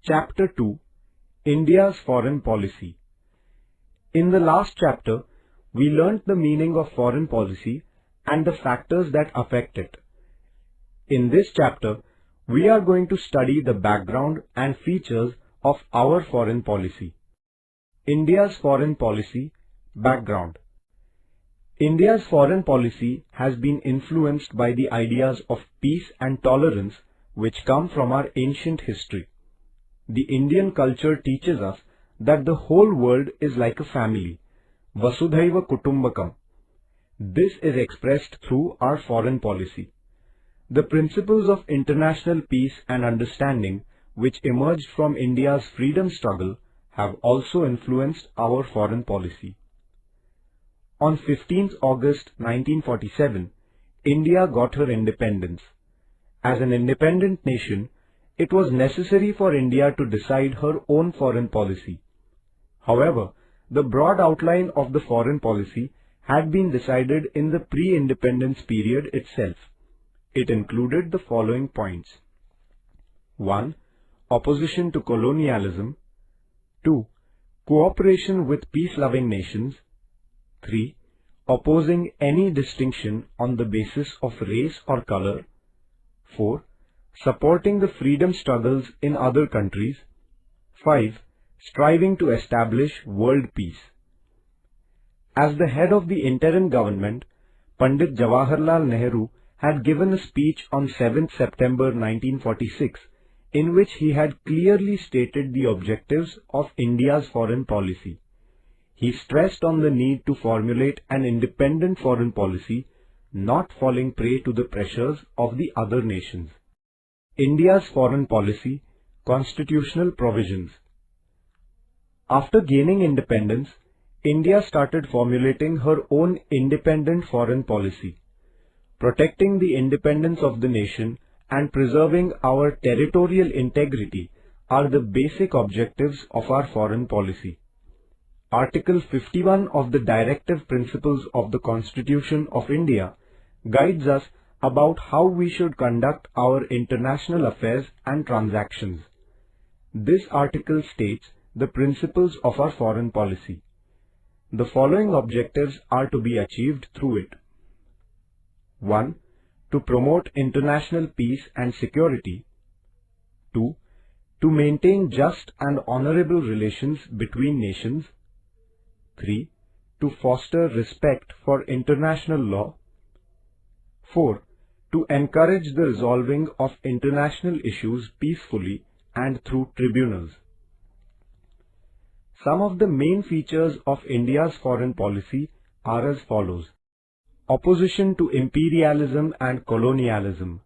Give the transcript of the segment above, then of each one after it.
Chapter 2, India's Foreign Policy. In the last chapter, we learnt the meaning of foreign policy and the factors that affect it. In this chapter, we are going to study the background and features of our foreign policy. India's foreign policy background. India's foreign policy has been influenced by the ideas of peace and tolerance which come from our ancient history. The Indian culture teaches us that the whole world is like a family, Vasudhaiva Kutumbakam. This is expressed through our foreign policy. The principles of international peace and understanding which emerged from India's freedom struggle have also influenced our foreign policy. On 15th August 1947, India got her independence. As an independent nation, it was necessary for India to decide her own foreign policy. However, the broad outline of the foreign policy had been decided in the pre-independence period itself. It included the following points. 1. Opposition to colonialism. 2. Cooperation with peace-loving nations. 3. Opposing any distinction on the basis of race or color. 4. Supporting the freedom struggles in other countries. 5. Striving to establish world peace. As the head of the interim government, Pandit Jawaharlal Nehru had given a speech on 7th September 1946 in which he had clearly stated the objectives of India's foreign policy. He stressed on the need to formulate an independent foreign policy, not falling prey to the pressures of the other nations. India's foreign policy, constitutional provisions. After gaining independence, India started formulating her own independent foreign policy. Protecting the independence of the nation and preserving our territorial integrity are the basic objectives of our foreign policy. Article 51 of the Directive Principles of the Constitution of India guides us about how we should conduct our international affairs and transactions. This article states the principles of our foreign policy. The following objectives are to be achieved through it. 1. To promote international peace and security. 2. To maintain just and honorable relations between nations. 3. To foster respect for international law. 4. To encourage the resolving of international issues peacefully and through tribunals. Some of the main features of India's foreign policy are as follows. Opposition to imperialism and colonialism.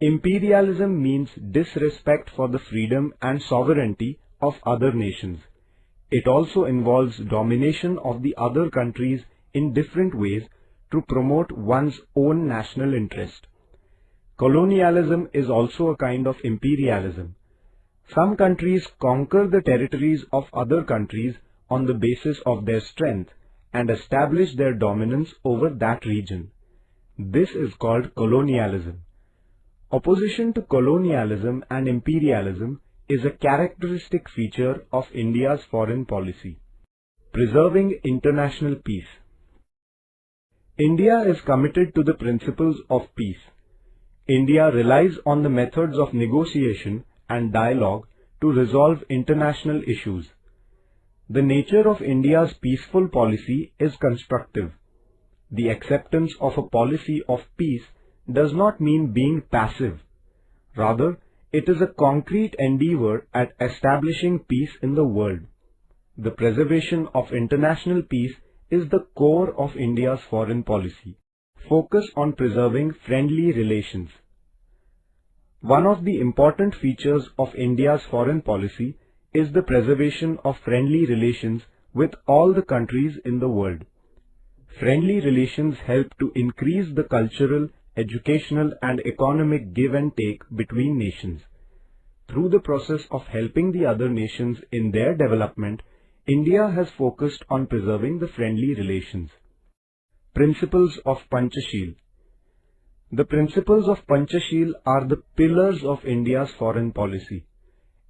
Imperialism means disrespect for the freedom and sovereignty of other nations. It also involves domination of the other countries in different ways to promote one's own national interest. Colonialism is also a kind of imperialism. Some countries conquer the territories of other countries on the basis of their strength and establish their dominance over that region. This is called colonialism. Opposition to colonialism and imperialism is a characteristic feature of India's foreign policy. Preserving international peace. India is committed to the principles of peace. India relies on the methods of negotiation and dialogue to resolve international issues. The nature of India's peaceful policy is constructive. The acceptance of a policy of peace does not mean being passive. Rather, it is a concrete endeavor at establishing peace in the world. The preservation of international peace is the core of India's foreign policy. Focus on preserving friendly relations. One of the important features of India's foreign policy is the preservation of friendly relations with all the countries in the world. Friendly relations help to increase the cultural, educational and economic give and take between nations. Through the process of helping the other nations in their development, India has focused on preserving the friendly relations. Principles of Panchashil. The principles of Panchashil are the pillars of India's foreign policy.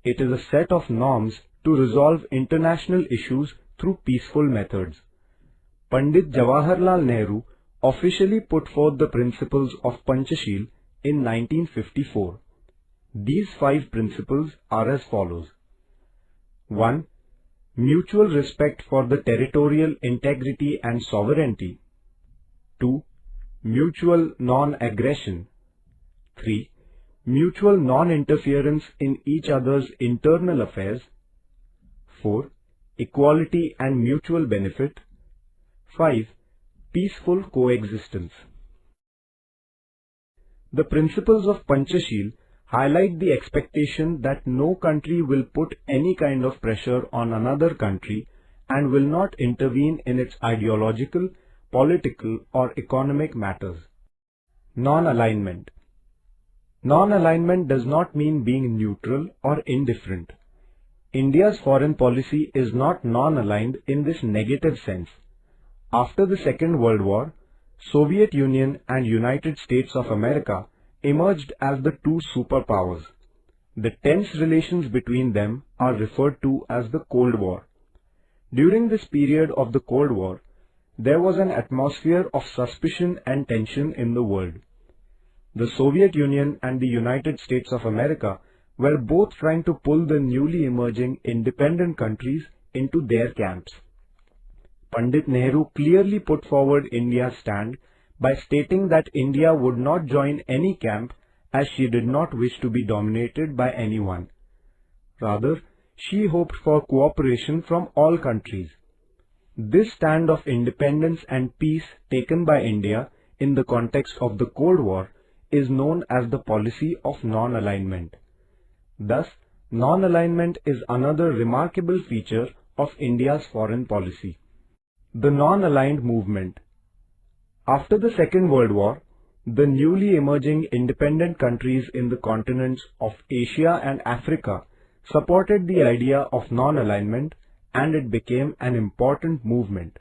It is a set of norms to resolve international issues through peaceful methods. Pandit Jawaharlal Nehru officially put forth the principles of Panchashil in 1954. These 5 principles are as follows. 1. Mutual respect for the territorial integrity and sovereignty. 2. Mutual non-aggression. 3. Mutual non-interference in each other's internal affairs. 4. Equality and mutual benefit. 5. Peaceful coexistence. The principles of Panchashil highlight the expectation that no country will put any kind of pressure on another country and will not intervene in its ideological, political or economic matters. Non-alignment. Non-alignment does not mean being neutral or indifferent. India's foreign policy is not non-aligned in this negative sense. After the Second World War, Soviet Union and United States of America emerged as the two superpowers. The tense relations between them are referred to as the Cold War. During this period of the Cold War, there was an atmosphere of suspicion and tension in the world. The Soviet Union and the United States of America were both trying to pull the newly emerging independent countries into their camps. Pandit Nehru clearly put forward India's stand by stating that India would not join any camp as she did not wish to be dominated by anyone. Rather, she hoped for cooperation from all countries. This stand of independence and peace taken by India in the context of the Cold War is known as the policy of non-alignment. Thus, non-alignment is another remarkable feature of India's foreign policy. The non-aligned movement. After the Second World War, the newly emerging independent countries in the continents of Asia and Africa supported the idea of non-alignment, and it became an important movement.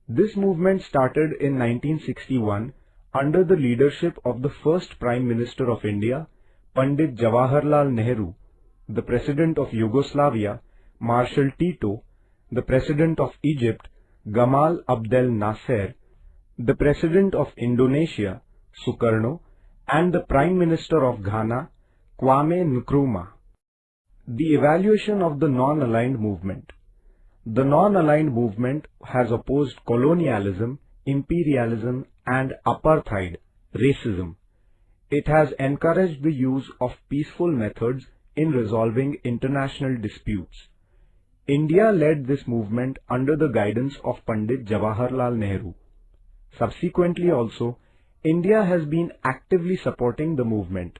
This movement started in 1961 under the leadership of the first Prime Minister of India, Pandit Jawaharlal Nehru, the President of Yugoslavia, Marshal Tito, the President of Egypt, Gamal Abdel Nasser, the President of Indonesia, Sukarno, and the Prime Minister of Ghana, Kwame Nkrumah. The evaluation of the non-aligned movement. The non-aligned movement has opposed colonialism, imperialism, and apartheid, racism. It has encouraged the use of peaceful methods in resolving international disputes. India led this movement under the guidance of Pandit Jawaharlal Nehru. Subsequently also, India has been actively supporting the movement.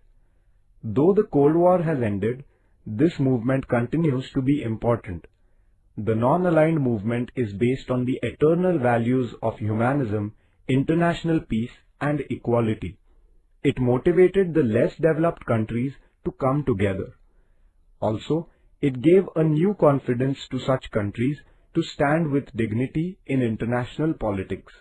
Though the Cold War has ended, this movement continues to be important. The non-aligned movement is based on the eternal values of humanism, international peace, and equality. It motivated the less developed countries to come together. Also, it gave a new confidence to such countries to stand with dignity in international politics.